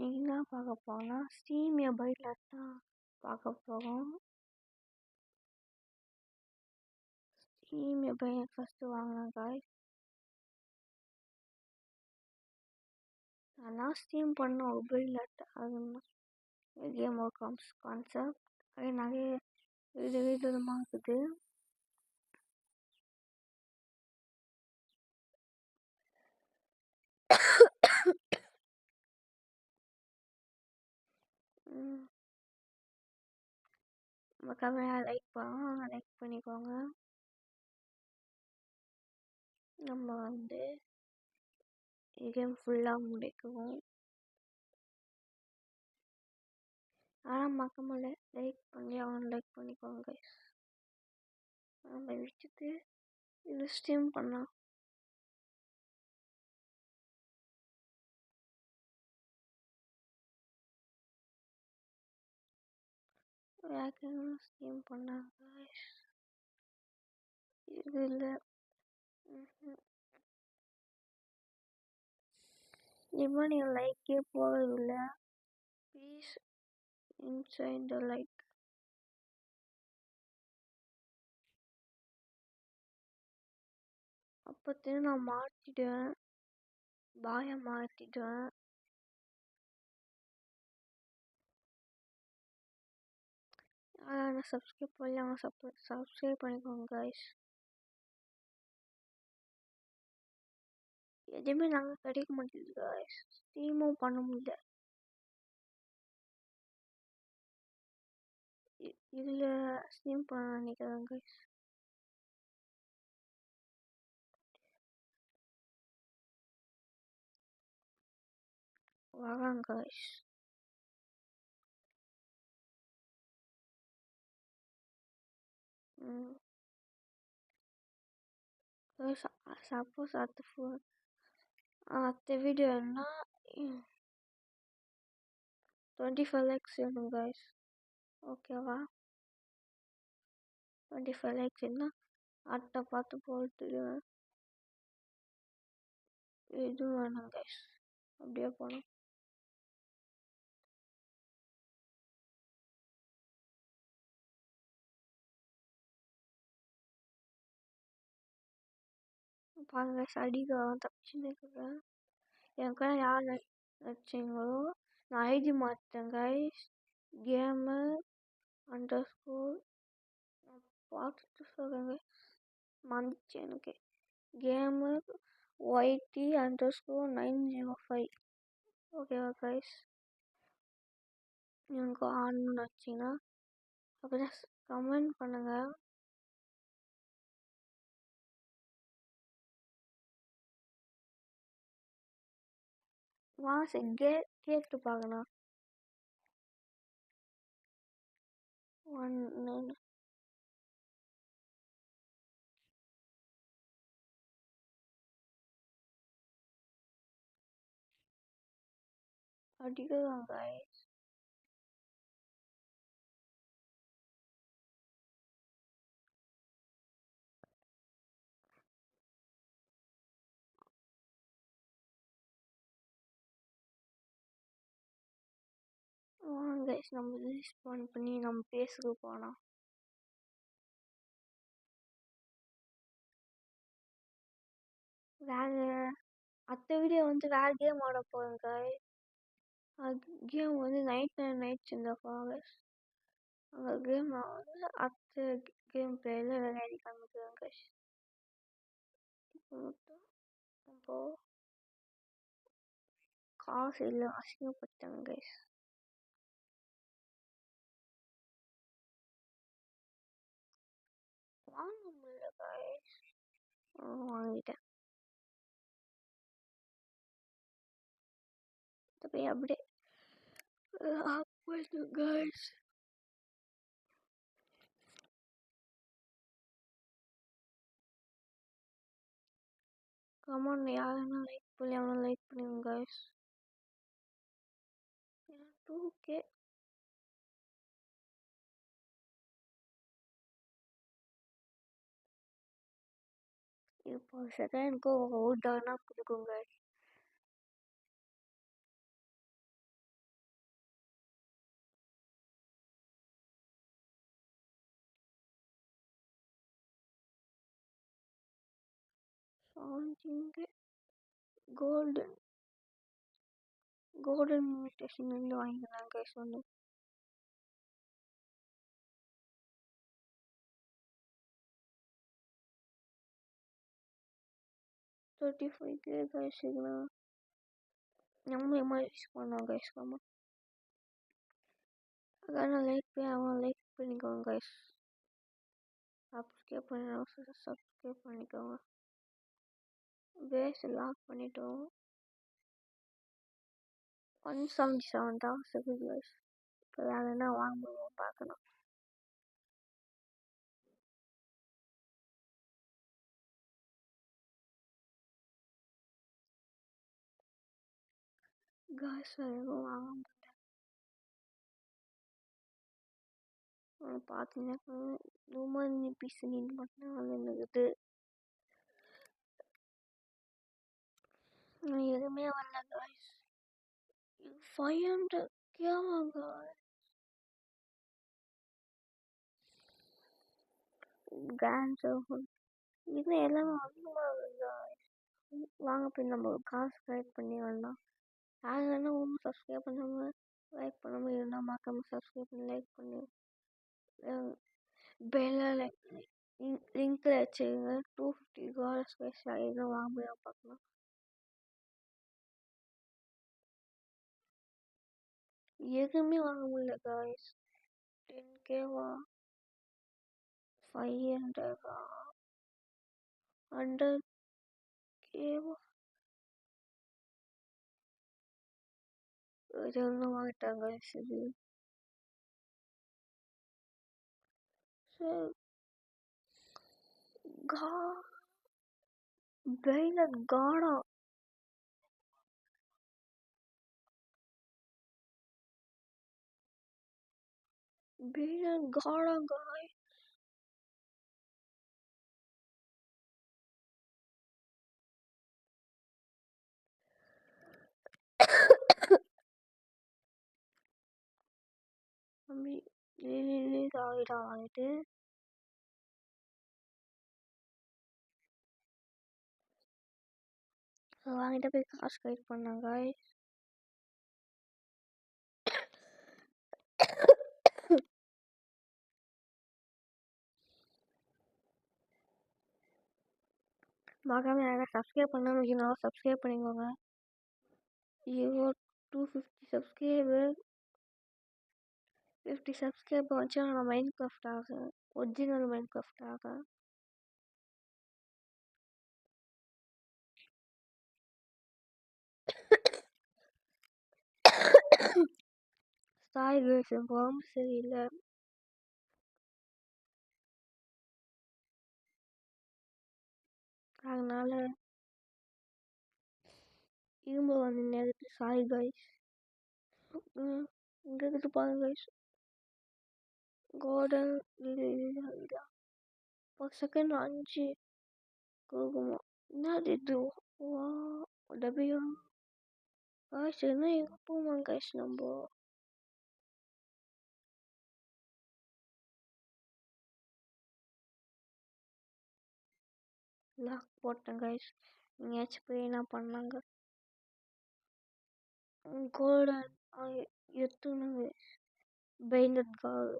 இன்னைக்கு என்ன பார்க்க போறோம்னா ஸ்டீம் மொபைலில் தான் பார்க்க போகிறோம். ஸ்டீம் மொபைல் ஃபஸ்ட்டு வாங்கினேன் காய்ஸ். நான் ஸ்டீம் பண்ண மொபைல் அதுன்னா கேம் கான்செப்ட் அது நிறைய விதமாக இருக்குது. நம்ம கமெண்ட் லைக் பண்ணுவோம், லைக் பண்ணிக்கோங்க. நம்ம வந்து கேம் ஃபுல்லாக முடிக்குவோம். ஆனால் மறக்காம லைக் பண்ணி லைக் பண்ணிக்கோங்க guys. நம்ம வச்சுட்டு இது ஸ்டீம் பண்ணலாம். ஸ்டீம் பண்ணாங்க இது இல்லை. இப்போ நீங்கள் லைக்கே போகிறதில்ல. Please inside the like. அப்போத்தையும் நான் மாற்றிடுவேன், பாயை மாற்றிடுவேன். யாரும் சப்ஸ்கிரைப் பண்ணலாம், சப்ஸ்கிரைப் பண்ணிக்கோங்க கைஸ். எதுவுமே நாங்கள் கிடைக்க மாட்டேங்குது கைஸ். ஸ்டீமும் பண்ண முடியல. இதில் ஸ்டீம் பண்ண நினைக்கிறேன் கைஸ். வரேன் கைஸ். சப்போஸ் அடுத்த வீடியோன்னா 25 லைக்ஸ் வேணும் கைஸ். ஓகேவா? 25 லைக்ஸ் இருந்தால் அடுத்த பார்த்து போட்டுடுவேன். இதுவும் வேணும் கைஸ். அப்படியே போனோம். பாருங்க அடிக்க தப்பிச்சுன்னு இருக்கிறேன். எனக்கு யார் நினச்சிங்களோ நான் ஐடி மாற்றேன் கைஸ். கேமர் _ நான் பார்த்துட்டு சொல்கிறேங்க, மறந்துச்சு எனக்கு. Gamer YT _905. ஓகேவா கைஸ்? எனக்கு ஆடணும்னு வச்சிங்கன்னா அப்படின்னா கமெண்ட் பண்ணுங்கள். கேட்டு பார்க்கலாம். 1 அடிக்கலாம் கைஸ். கைஸ் நம்ம ரெஸ்பாண்ட் பண்ணி நம்ம பேசுக்கு போகலாம். வேறு அடுத்த வீடியோ வந்து வேறு கேம் ஆட போகிறேன் கைஸ். அது கேம் வந்து நைட்ஸ் இந்த ஃபாரஸ்ட். அந்த கேம் நான் வந்து அடுத்த கேம் பிளேயில் விளையாடி காமிக்கிறேன் கைஸ். இப்போ மட்டும் நம்ம காசு இல்லை, அசிங்கப்பட்டாங்க கைஸ். வாங்க முடியல கைஸ். வாங்கிட்டேன். அப்படியே கைஸ். கமெண்ட் யாரும் லைக் பண்ணி அவனை லைக் பண்ணுங்க கைஸ். 2K இப்போ செகண்ட்க்கு ஒரு $1 கொடுக்கும் கைஸ். வாங்கிங்க கோல்டன் இன்விடேஷன்லேருந்து வாங்கிக்கலாம் கைஸ் வந்து 35K கைஸ். இதுலாம் நம்ம எமர்ஜி பண்ணோம் கைஸ். நம்ம அதான் லைக் பண்ணிக்கோங்க கைஸ். சப்ஸ்கிரைப் பண்ணிக்கோங்க. பேஸ் லாக் பண்ணிட்டோம். 177 தான் செகண்ட் கைஸ். இப்போ வேறு என்ன வாங்குவோம் பார்க்கணும். கைஸ் எதுவும் வாங்க முடியல. பார்த்தீங்கன்னா நூமன் பீஸ் நீட் மட்டும் வந்துருக்குது. எதுவுமே வரல கைஸ். 500 கேவாங்க. கிராண்ட் இது எல்லாமே அதிகமாக வாங்க போய் நம்ம காசு கலெக்ட் பண்ணி வரலாம். யார் வேணா ஒன்றும் சப்ஸ்கிரைப் பண்ணாமல் லைக் பண்ணாமல் இருந்தால் மறக்காம சப்ஸ்கிரைப் பண்ணி லைக் பண்ணி பெல்ல லிங்க்ல வச்சுருங்க. 250 டாலர் ஸ்பெஷல் எதுவும் வாங்க முடியாமல் பார்க்கலாம். எதுவுமே வாங்க முடியல காய்ஸ். 10Kவா 500வா 100Kவா இது ஒன்றும் வாங்கிட்டாங்க சரி. Brilliant காடா காய். தம்பி வாங்கிட்டு போய் காசு கலெக்ட் பண்ணாங்க. மறக்காம யாராவது சப்ஸ்கிரைப் பண்ணாமல் சப்ஸ்கிரைப் பண்ணிக்கோங்க. 250 சப்ஸ்கிரைபர் 50 சப்ஸ்கிரைபர் வச்சு நான் மைண்ட் கிராஃப்ட் ஆகும். ஒரிஜினல் மைண்ட் கிராஃப்ட் ஆகும். சாரி கைஸ், எனக்கு உடம்பு சரியில்லை. அதனால இரும்பு வந்து நேரத்து சாரி கைஸ். இங்கே இருக்குது பாருங்க கைஸ். கோல்டன் ஒரு செகண்ட் 5 கொடுக்குமா? என்னது இது? வா டபிள்யூ காய்ஸ் என்ன எங்கே போமா கைஸ்? நம்ம லாக் போட்டேன் கைஸ். எங்கேயாச்சும் போய் என்ன பண்ணாங்க? கோல்டன் எத்துணுங்க பெயிண்டட் கால்.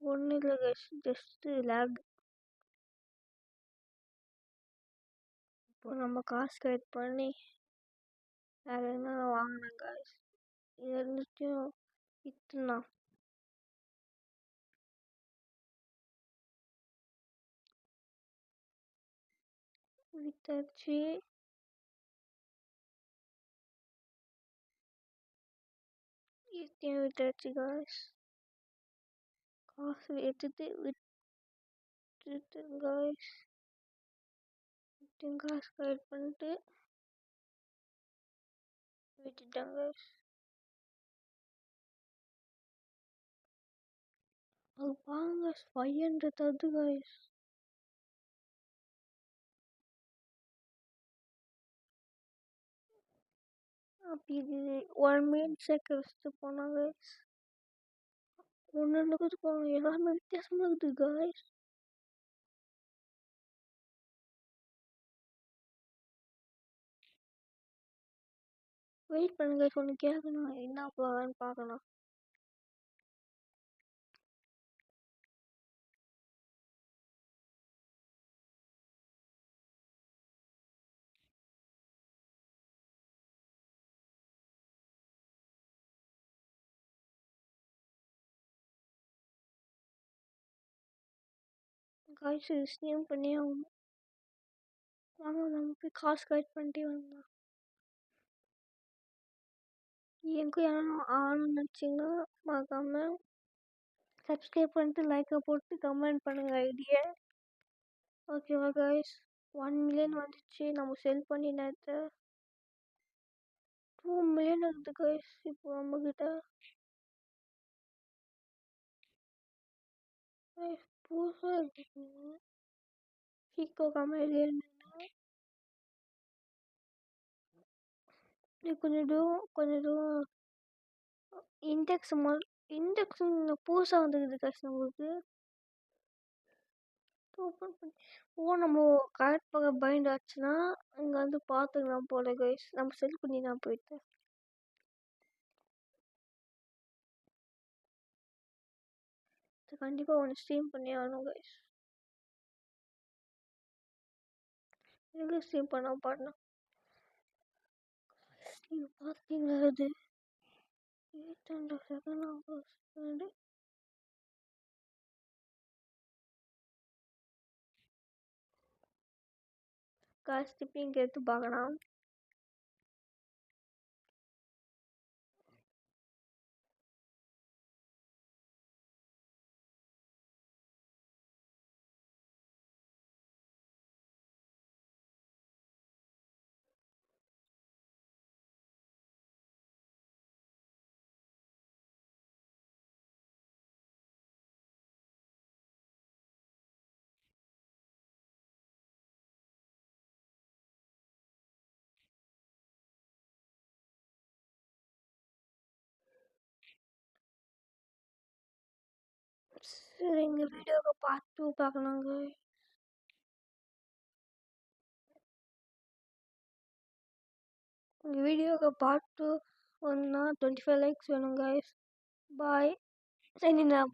ஒன்றும் இல்லை கைஸ், ஜஸ்ட்டு லேக். இப்போ நம்ம காசு கலெக்ட் பண்ணி வேறு என்ன வாங்கினேன் கைஸ். இது இருந்துச்சும் விற்றுனா வித்தாச்சு. ஏடிஎம் விட்டாச்சு guys. காசு எடுத்துட்டு விட்டுட்டேன் guys. காசு கலெக்ட் பண்ணிட்டு விட்டுட்டேன் guys. அது பாருங்க 500 தருது guys. அப்படி இது 1 மினிட் சேர்க்க வச்சுட்டு போனாங்க guys. ஒன்று போங்க எல்லாமே வித்தியாசமா இருக்குது guys. வெயிட் பண்ணுங்க guys, ஒன்று கேட்கணும், என்ன போகலான்னு பார்க்கணும். guys இது ஸ்னேம் பண்ணி ஆகணும். வாங்க நம்ம போய் காசு கலெக்ட் பண்ணிட்டே வந்தோம். எங்கே யாரும் ஆகணும்னு நினச்சிங்கன்னா மறக்காம சப்ஸ்கிரைப் பண்ணிட்டு லைக்கை போட்டு கமெண்ட் பண்ணுங்க ஐடியா. ஓகேவா கைஸ், 1 மில்லியன் வந்துச்சு. நம்ம செல் பண்ணி நேற்று 2 மில்லியன் இருக்குது கைஸ். இப்போ நம்மக்கிட்ட புதுசாக இருக்குது ஹீக்கோ கமெடியன். கொஞ்சம் தூரம் இண்டெக்ஸ் புதுசாக வந்துருக்குது கைஸ் நம்மளுக்கு. ஓப்பன் பண்ணி நம்ம கரெக்ட் பக்கம் பைண்ட் ஆச்சுன்னா இங்கே வந்து பார்த்துக்கலாம் போல கைஸ். நம்ம செல் பண்ணி தான் போயிட்டு கண்டிப்பாக ஒன்று ஸ்ட்ரீம் பண்ணி ஆகணும் கைஸ். எங்கே ஸ்ட்ரீம் பண்ண பாடணும் நீங்கள் பார்த்தீங்களா? அது 800 செகண்ட் ஆகும். காசு திருப்பி இங்கே எடுத்து பார்க்கலாம். சரி, எங்கள் வீடியோவை பார்த்து பார்க்கலாங்க. உங்கள் வீடியோவை பார்த்து ஒன்றா 25 லைக்ஸ் வேணும் கைஸ். பாய். சரி, நான்